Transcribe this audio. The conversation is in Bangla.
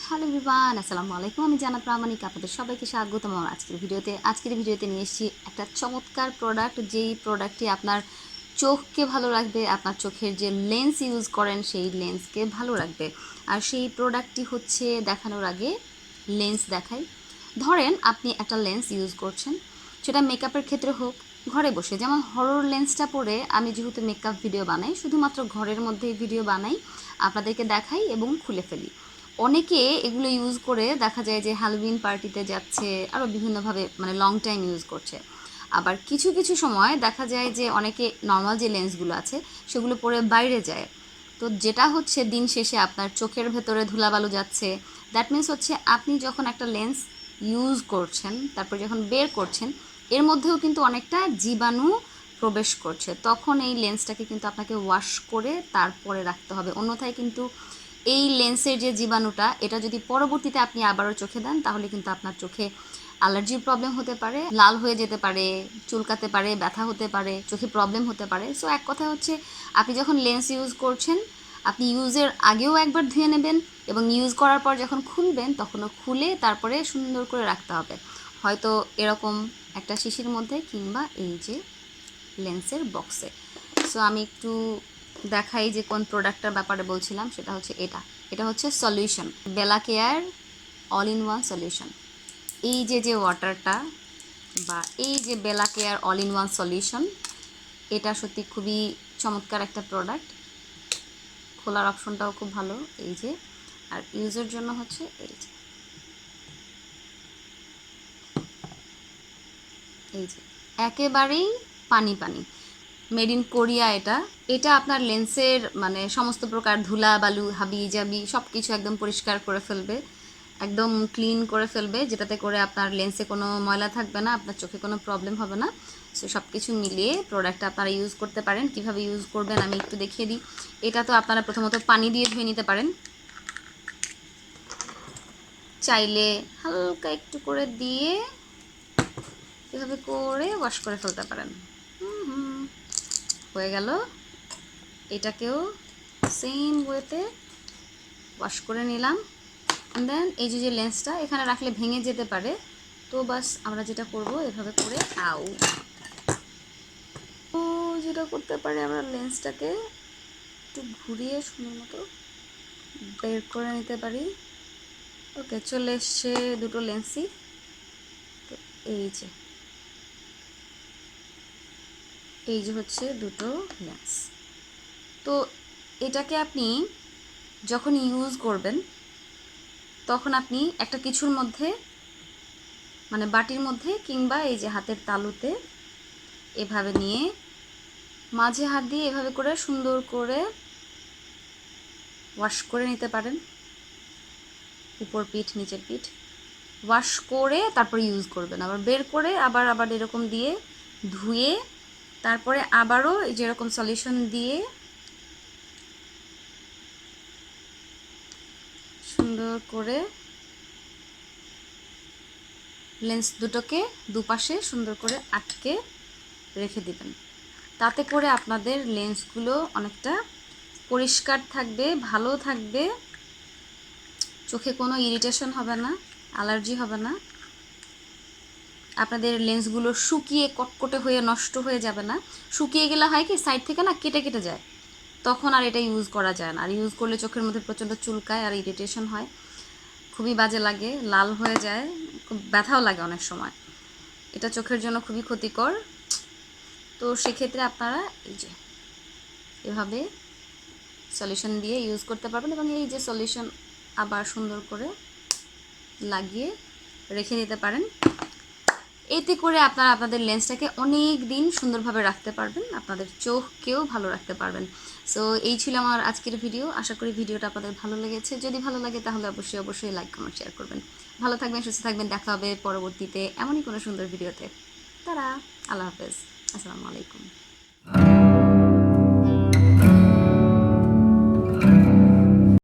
হ্যালো এভরিওয়ান, আসসালামু আলাইকুম। আমি জান্নাত প্রামাণিক, আপনাদের সবাইকে স্বাগতম আমার আজকের ভিডিওতে নিয়ে এসেছি একটা চমৎকার প্রোডাক্ট, যেই প্রোডাক্টটি আপনার চোখকে ভালো রাখবে, আপনার চোখের যে লেন্স ইউজ করেন সেই লেন্সকে ভালো রাখবে। আর সেই প্রোডাক্টটি হচ্ছে, দেখানোর আগে লেন্স দেখাই। ধরেন আপনি একটা লেন্স ইউজ করছেন, সেটা মেকআপের ক্ষেত্রে হোক, ঘরে বসে, যেমন হরর লেন্সটা পরে আমি যেহেতু মেকআপ ভিডিও বানাই, শুধুমাত্র ঘরের মধ্যেই ভিডিও বানাই, আপনাদেরকে দেখাই এবং খুলে ফেলি। অনেকে এগুলো ইউজ করে দেখা যায় যে হ্যালোউইন পার্টিতে যাচ্ছে, আরও বিভিন্নভাবে মানে লং টাইম ইউজ করছে। আবার কিছু কিছু সময় দেখা যায় যে অনেকে নর্মাল যে লেন্সগুলো আছে সেগুলো পরে বাইরে যায়। তো যেটা হচ্ছে, দিন শেষে আপনার চোখের ভেতরে ধুলাবালু যাচ্ছে। দ্যাট মিন্স হচ্ছে, আপনি যখন একটা লেন্স ইউজ করছেন, তারপর যখন বের করছেন, এর মধ্যেও কিন্তু অনেকটা জীবাণু প্রবেশ করছে। তখন এই লেন্সটাকে কিন্তু আপনাকে ওয়াশ করে তারপরে রাখতে হবে, অন্যথায় কিন্তু এই লেন্সের যে জীবাণুটা, এটা যদি পরবর্তীতে আপনি আবারও চোখে দেন, তাহলে কিন্তু আপনার চোখে অ্যালার্জির প্রবলেম হতে পারে, লাল হয়ে যেতে পারে, চুলকাতে পারে, ব্যথা হতে পারে, চোখে প্রবলেম হতে পারে। সো এক কথা হচ্ছে, আপনি যখন লেন্স ইউজ করছেন, আপনি ইউজের আগেও একবার ধুয়ে নেবেন এবং ইউজ করার পর যখন খুলবেন তখনও খুলে তারপরে সুন্দর করে রাখতে হবে, হয়তো এরকম একটা শিশির মধ্যে কিংবা এই যে লেন্সের বক্সে। সো আমি একটু দেখাই যে কোন প্রোডাক্টটার ব্যাপারে বলছিলাম। সেটা হচ্ছে এটা হচ্ছে solution, Bella care all in one solution. এই যে ওয়াটারটা বা এই যে Bella care all in one solution, এটা সত্যি খুবই চমৎকার একটা প্রোডাক্ট। খোলার অপশনটাও খুব ভালো, এই যে। আর ইউজের জন্য হচ্ছে এই যে একেবারেই পানি পানি, মেড ইন কোরিয়া। এটা আপনার লেন্সের মানে সমস্ত প্রকার ধুলা বালু হাবি জাবি সব কিছু একদম পরিষ্কার করে ফেলবে, একদম ক্লিন করে ফেলবে, যেটাতে করে আপনার লেন্সে কোনো ময়লা থাকবে না, আপনার চোখে কোনো প্রবলেম হবে না। সো সব কিছু মিলিয়ে প্রোডাক্টটা আপনারা ইউজ করতে পারেন। কিভাবে ইউজ করবেন আমি একটু দেখিয়ে দিই। এটা তো আপনারা প্রথমত পানি দিয়ে ধুয়ে নিতে পারেন, চাইলে হালকা একটু করে দিয়ে এভাবে করে ওয়াশ করে ফেলতে পারেন। হয়ে গেল। এটাকেও সেম ওয়েতে ওয়াশ করে নিলাম। দেন এই যে লেন্সটা এখানে রাখলে ভেঙে যেতে পারে, তো বাস আমরা যেটা করব, এভাবে করে যেটা করতে পারি, আমরা লেন্সটাকে একটু ঘুরিয়ে সুন্দর মতো বের করে নিতে পারি। ওকে, চলে এসছে দুটো লেন্সই। তো এই যে হচ্ছে দুটো লেন্স। তো এটাকে আপনি যখন ইউজ করবেন, তখন আপনি একটা কিছুর মধ্যে, মানে বাটির মধ্যে কিংবা এই যে হাতের তালুতে এভাবে নিয়ে মাঝে হাত দিয়ে এভাবে করে সুন্দর করে ওয়াশ করে নিতে পারেন, উপর পিঠ নিচের পিঠ ওয়াশ করে তারপর ইউজ করবেন। আবার বের করে আবার আবার এরকম দিয়ে ধুয়ে তারপরে আবারও যেরকম সলিউশন দিয়ে সুন্দর করে লেন্স দুটোকে দুপাশে সুন্দর করে আটকে রেখে দিবেন। তাতে করে আপনাদের লেন্সগুলো অনেকটা পরিষ্কার থাকবে, ভালো থাকবে, চোখে কোনো ইরিটেশন হবে না, অ্যালার্জি হবে না, আপনাদের লেন্সগুলো শুকিয়ে কটকটে হয়ে নষ্ট হয়ে যাবে না। শুকিয়ে গেলে হয় কি, সাইড থেকে না কেটে কেটে যায়, তখন আর এটা ইউজ করা যায় না। আর ইউজ করলে চোখের মধ্যে প্রচণ্ড চুলকায় আর ইরিটেশন হয়, খুবই বাজে লাগে, লাল হয়ে যায়, খুব ব্যথাও লাগে অনেক সময়। এটা চোখের জন্য খুবই ক্ষতিকর। তো সেক্ষেত্রে আপনারা এই যে এভাবে সলিউশন দিয়ে ইউজ করতে পারবেন এবং এই যে সলিউশন আবার সুন্দর করে লাগিয়ে রেখে দিতে পারেন। এতে করে আপনারা আপনাদের লেন্সটাকে অনেক দিন সুন্দরভাবে রাখতে পারবেন, আপনাদের চোখকেও ভালো রাখতে পারবেন। সো এই ছিল আমার আজকের ভিডিও। আশা করি ভিডিওটা আপনাদের ভালো লেগেছে। যদি ভালো লাগে তাহলে অবশ্যই লাইক কমেন্ট শেয়ার করবেন। ভালো থাকবেন, সুস্থ থাকবেন, দেখা হবে পরবর্তীতে এমনই কোনো সুন্দর ভিডিওতে। তারা আল্লাহ হাফেজ, আসসালামু আলাইকুম।